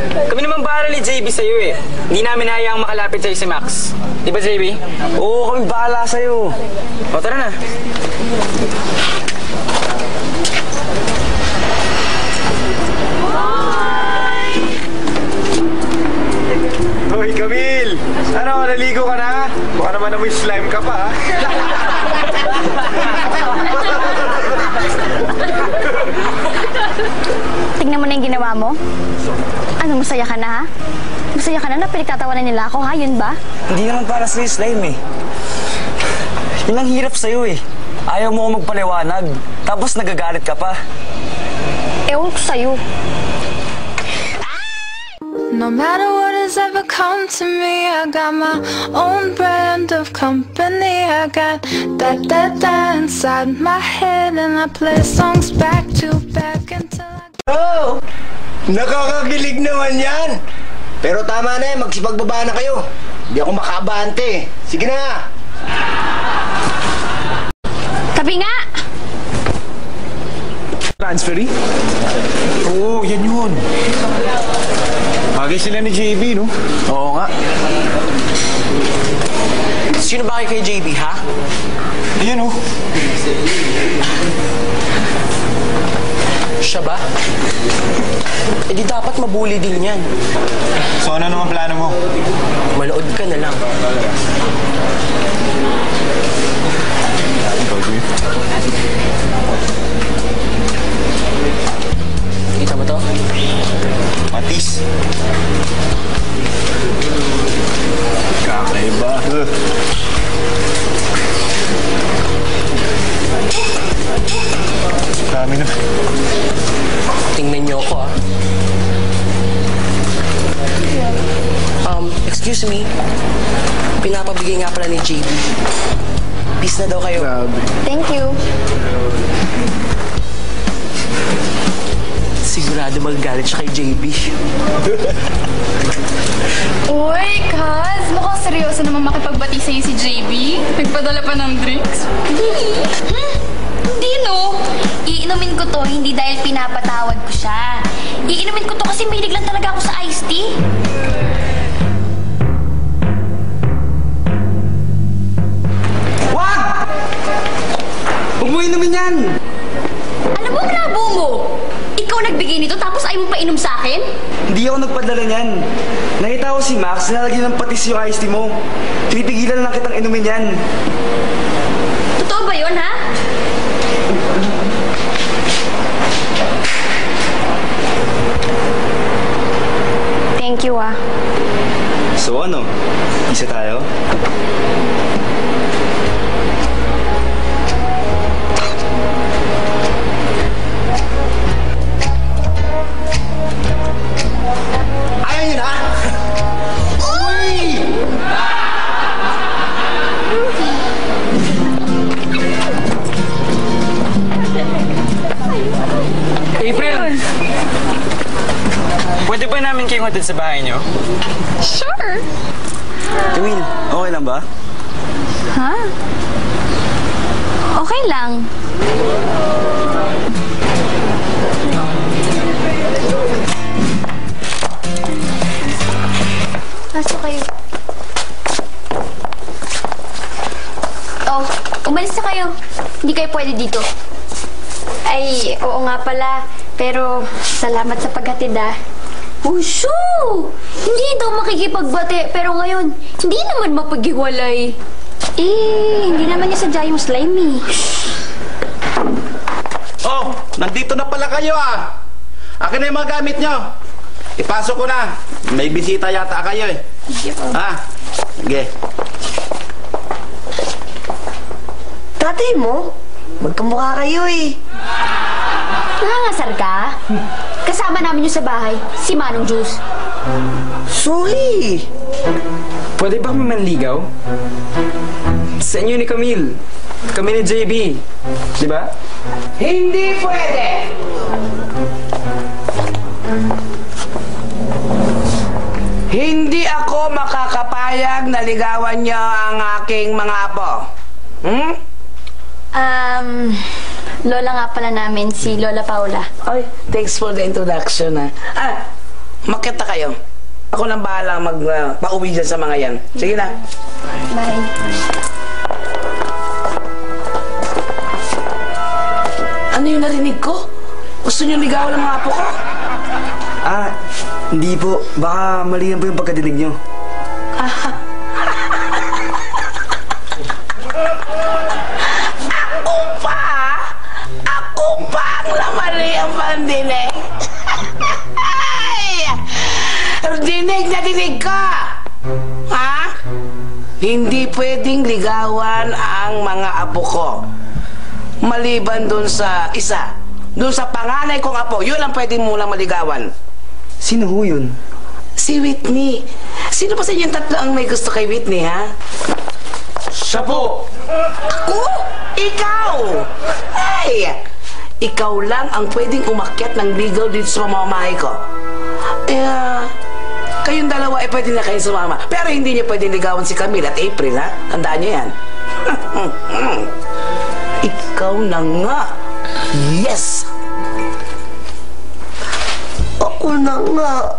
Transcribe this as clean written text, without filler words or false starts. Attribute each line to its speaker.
Speaker 1: Kami naman bahala ni JB sa'yo eh. Hindi namin hayaang makalapit sa'yo si Max. Di ba, JB?
Speaker 2: Oo, kami bahala sa'yo.
Speaker 1: O, tara na.
Speaker 3: Hoy, Camille! Ano, naligo ka na? Baka naman amoy slime ka pa, ha?
Speaker 4: Tignan mo na yung ginawa mo. Ano, masaya ka na, ha? Masaya ka na pinagtatawanan nila ako, ha? Yun ba?
Speaker 2: Hindi naman para sa'yo, slime eh. Yun ang hirap sa'yo eh. Ayaw mo ko magpaliwanag. Tapos nagagalit ka pa.
Speaker 4: Ewan ko sa'yo.
Speaker 5: No matter what has ever come to me, I got my own brand of company. I got that inside my head, and I play songs back to back until I...
Speaker 3: Oh! Nakakakilig naman yan! Pero tama na eh, magsipagbaba na kayo. Hindi ako makabante. Sige na!
Speaker 4: Tabi nga!
Speaker 3: Transferee? Oo, yan yun. Bagay sila ni JB, no?
Speaker 2: Oo nga. Sino ba kay JB, ha?
Speaker 3: Ayan, oh.
Speaker 2: Siya ba? Eh di dapat mabuli din yan.
Speaker 3: So ano naman plano mo?
Speaker 2: Manood ka na lang. Kita mo to?
Speaker 3: Matis. Kakaiba. Dami na.
Speaker 2: Tingnan niyo ako, ah. Excuse me. Pinapabigay nga pala ni JB. Peace na daw kayo.
Speaker 3: Grabe.
Speaker 4: Thank you.
Speaker 2: Sigurado magagalit siya kay JB.
Speaker 6: Uy, Kaz! Mukhang seryoso naman makipagbati sa'yo si JB. Nagpadala pa ng drinks.
Speaker 4: Hindi, no. Iinumin ko to, hindi dahil pinapatawad ko siya. Iinumin ko to kasi mahilig lang talaga ako sa iced tea.
Speaker 2: Wag! Huwag mo inumin yan!
Speaker 4: Ano ba ang labo mo? Ikaw nagbigay nito tapos ayaw mo pa inom sa akin?
Speaker 2: Hindi ako nagpadala niyan. Nakita ko si Max, nalagyan ng patis yung iced tea mo. Pinipigilan lang kitang inumin yan.
Speaker 4: Totoo ba yun, ha? Thank you, ah.
Speaker 2: So ano? Isa tayo?
Speaker 3: Ayaw nyo na? Uy!
Speaker 1: April! Pwede ba namin kayong hatid sa bahay niyo?
Speaker 6: Sure!
Speaker 2: Camille, okay lang ba?
Speaker 4: Ha? Okay lang. Pasok kayo. Oh, umalis na kayo. Hindi kayo pwede dito. Ay, oo nga pala. Pero, salamat sa paghatid, ah. Shoo! Hindi daw makikipagbate, pero ngayon, hindi naman mapaghiwalay. Hindi naman niya sadya yung slime, eh.
Speaker 7: Oh, nandito na pala kayo, ah. Akin na yung mga gamit nyo. Ipasok ko na. May bisita yata kayo, eh. Ah, sige.
Speaker 8: Tatay mo? Magkamukha kayo eh.
Speaker 4: Nangangasar ka? Kasama namin yung sa bahay, si Manong Juice.
Speaker 8: Sorry.
Speaker 1: Pwede ba kami manligaw? Sa inyo ni Camille. Kami ni JB. Di ba?
Speaker 8: Hindi pwede. Hindi ako makakapayag na ligawan niyo ang aking mga apo.
Speaker 4: Lola nga pala namin, si Lola Paula.
Speaker 8: Ay, thanks for the introduction, ha. Makita kayo. Ako nang bahala pauwi dyan sa mga yan. Sige na.
Speaker 4: Bye.
Speaker 8: Ano yung narinig ko? Gusto niyo ligawan ng mga apo ko?
Speaker 1: Hindi po. Baka mali lang po yung pagkadinig nyo.
Speaker 8: Ako pa ang lamali ang pandinig. Dinig na dinig ka! Ha? Hindi pwedeng ligawan ang mga apo ko. Maliban dun sa isa. Dun sa panganay kong apo, yun ang pwedeng mulang maligawan.
Speaker 1: Sino ho yun?
Speaker 8: Si Whitney. Sino pa sa inyong tatlo ang may gusto kay Whitney, ha?
Speaker 7: Siya po!
Speaker 8: Ako? Ikaw! Ay! Ikaw lang ang pwedeng umakyat ng ligaw dito sa mamamahay ko. Kayong dalawa ay pwede na kayo sumama. Pero hindi niyo pwedeng ligawan si Camille at April, ha? Tandaan niyo yan. Ikaw na nga. Yes!
Speaker 3: Ako na nga.